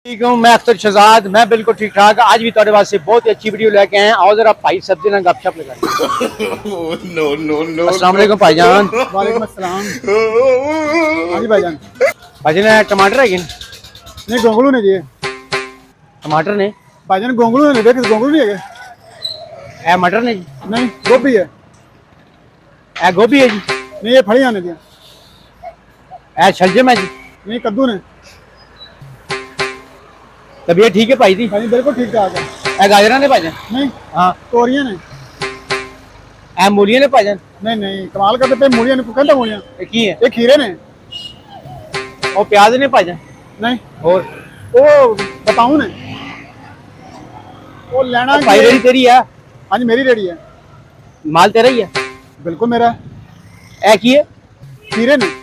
ठीक हूँ। मैं अख्तर शहजाद, मैं बिल्कुल ठीक ठाक। आज भी तुम्हारे वास्ते बहुत ही अच्छी वीडियो लेके आए हैं। आओ जरा भाई सब्जी ना गपशप लगाएं। नो नो नो अस्सलाम वालेकुम भाईजान। वालेकुम अस्सलाम। हाँ जी भाईजान। भाईजान टमाटर है कि नहीं गोंगलू ने जी टमाटर ने भाईजान गोंगलू ने देखे गोंगलू नहीं है ए मटर ने जी नहीं गोभी है ए गोभी है जी नहीं ये फलियां ने दिया ए शलजम है जी नहीं कद्दू ने तबीयत ठीक है भाई दी भाई बिल्कुल ठीक ठाक है ए गाजरा ने भाईजान नहीं हाँ तोरियां ने ए मूलियां ने भाईजान नहीं नहीं कमाल करते पे मूलियां ने कहता मूलियां ये की है ये खीरे ने और प्याज ने भाईजान नहीं और वो बताऊं ने वो लेना भाई रेडी तेरी है हाँ जी मेरी रेडी है माल तेरा ही है बिल्कुल मेरा ए की है खीरे ने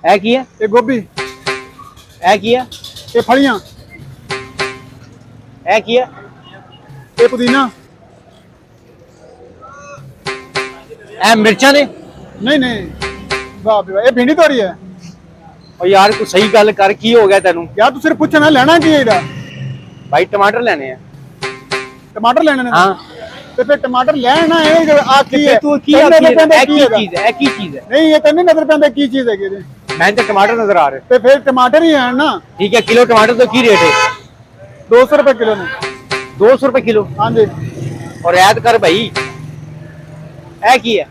ए की है ये गोभी ए की है ये फलियां ए की है ये पुदीना ए मिर्चा ने नहीं नहीं वाह बे वाह ये भिंडी तोरी है और यार कुछ सही गल कर की हो गया तेनू यार तू सिर्फ पूछना लेना की है इधर भाई टमाटर लेने हैं टमाटर लेने ने हाँ तो फिर टमाटर लेना है जो आखी है तू की तैਨੂੰ आखी नज़र है पैंदा एक की ही हैगा? चीज है एक ही चीज है नहीं ये तैਨੂੰ नजर पैंदा की चीज है ये मैं तो टमाटर नजर आ रहे तो फिर टमाटर ही है ना ठीक है किलो टमाटर तो की रेट है 200 रुपए किलो ने 200 रुपए किलो हाँ जी और ऐड कर भाई ऐ की है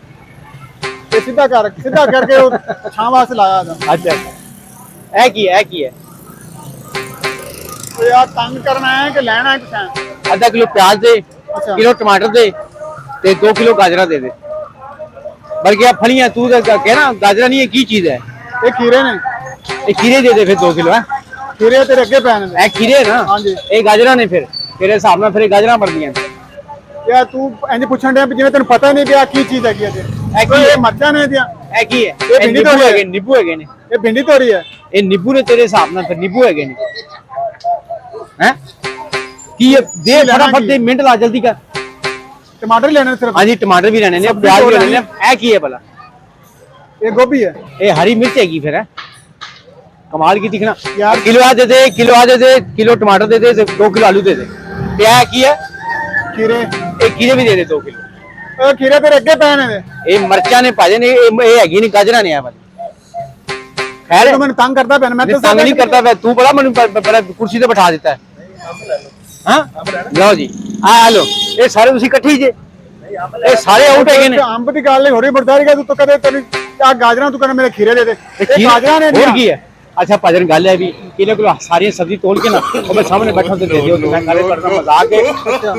ये सीधा करके वो छां वास्ते लाया था अच्छा ऐ की है तो यार तंग करना है कि लेना है किसान आधा किलो प्याज दे अच्छा किलो टमाटर दे ते 2 किलो गाजरा दे दे बल्कि आप फलियां तू कह ना गाजरा नहीं है की चीज है ये खीरे ने ये खीरे दे दे फिर 2 किलो है खीरे तेरे अगे पैन ने ऐ खीरे है ना हाँ जी ये गाजरा ने फिर तेरे हिसाब ਨਾਲ फिर गाजरा मरदियां यार तू इंज पूछण दे जिवें तेन पता नहीं पिया की चीज है ਇਹ ਕੀ ये ਹੈ? मर्चा ने दिया ऐ की है ये ये भिंडी नींबू तो है नींबू है ने ये भिंडी तोरी है ये नींबू ने तेरे हिसाब ਨਾਲ फिर नींबू है ने हैं की ये दे लेना फटाफट की दे मिनट ला जल्दी कर टमाटर लेने सिर्फ हाँ जी टमाटर भी लेने ने सब्जी प्याज भी तो लेने ने ऐ की है भला ये गोभी है ये हरी मिर्च हैगी फिर है कमाल की दिखना यार किलो आ दे दे किलो टमाटर दे दे 2 किलो आलू दे दे क्या की है खीरे एक खीरे भी दे दे 2 किलो ये खीरे तेरे अगे पैन है ये मिर्चा ने भाजे ने ये हैगी नहीं गाजरा ने है वाली खैर तो मैंने तंग करता पैन मैं तो तंग नहीं करता मैं तू बड़ा मैंने बड़ा कुर्सी पे बैठा देता है हाँ जाओ जी हेलो ये सारे तुसी इकट्ठे ही जे ये सारे आउट है ने अंब की गल हो रही बरदारी का तू कदे तेरी आ गाजरा तू कहना मेरे खीरे दे दे ये गाजरा ने और की है अच्छा भजन गल है भी किलो किलो सारी सब्जी तोल के ना और मैं सामने बैठा तो दे दियो तो मैं गले करना मजाक है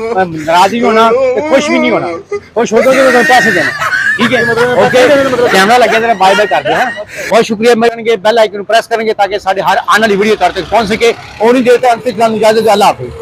मैं नाराज भी होना तो खुश भी नहीं होना खुश हो तो पैसे देना ठीक है ओके कैमरा लगे जरा बाय बाय कर दे हैं बहुत शुक्रिया मेरे बेल आइकन प्रेस करेंगे ताकि साडे हर आने वाली वीडियो तक पहुंच सके और नहीं देता अंत इजाजत अल्लाह हाफिज़।